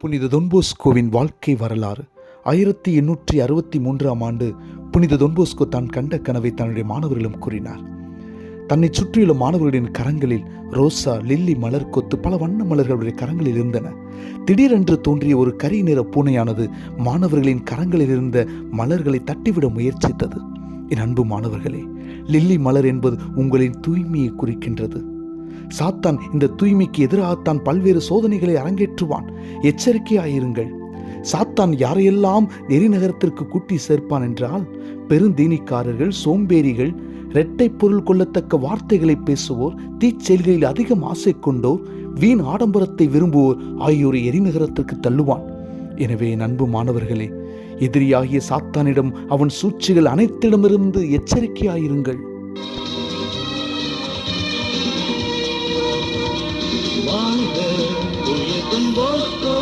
புனித தொன்போஸ்கோவின் வாழ்க்கை வரலாறு. 1863ஆம் ஆண்டு புனித தொன்போஸ்கோ தான் கண்ட கனவை தன்னுடைய மாணவர்களும் கூறினார். தன்னை சுற்றியுள்ள மாணவர்களின் கரங்களில் ரோசா, லில்லி மலர் கொத்து பல வண்ண மலர்களுடைய கரங்களில் இருந்தன. திடீரென்று தோன்றிய ஒரு கரி நிற பூனையானது மாணவர்களின் கரங்களில் இருந்த மலர்களை தட்டிவிட முயற்சித்தது. என் அன்பு மாணவர்களே, லில்லி மலர் என்பது உங்களின் தூய்மையை குறிக்கின்றது. சாத்தான் இந்த தூய்மைக்கு எதிராகத்தான் பல்வேறு சோதனைகளை அரங்கேற்றுவான். எச்சரிக்கையாயிருங்கள். சாத்தான் யாரையெல்லாம் நெறிநகரத்திற்கு கூட்டி சேர்ப்பான் என்றால், பெருந்தீனிக்காரர்கள், சோம்பேறிகள், இரட்டை பொருள் கொள்ளத்தக்க வார்த்தைகளை பேசுவோர், தீச்செயல்களில் அதிகம் ஆசை கொண்டோர், வீண் ஆடம்பரத்தை விரும்புவோர் ஆகியோரை எரிநகரத்திற்கு தள்ளுவான். எனவே என் அன்பு மாணவர்களே, எதிரியாகிய சாத்தானிடம் அவன் சூழ்ச்சிகள் அனைத்திடமிருந்து எச்சரிக்கையாயிருங்கள்.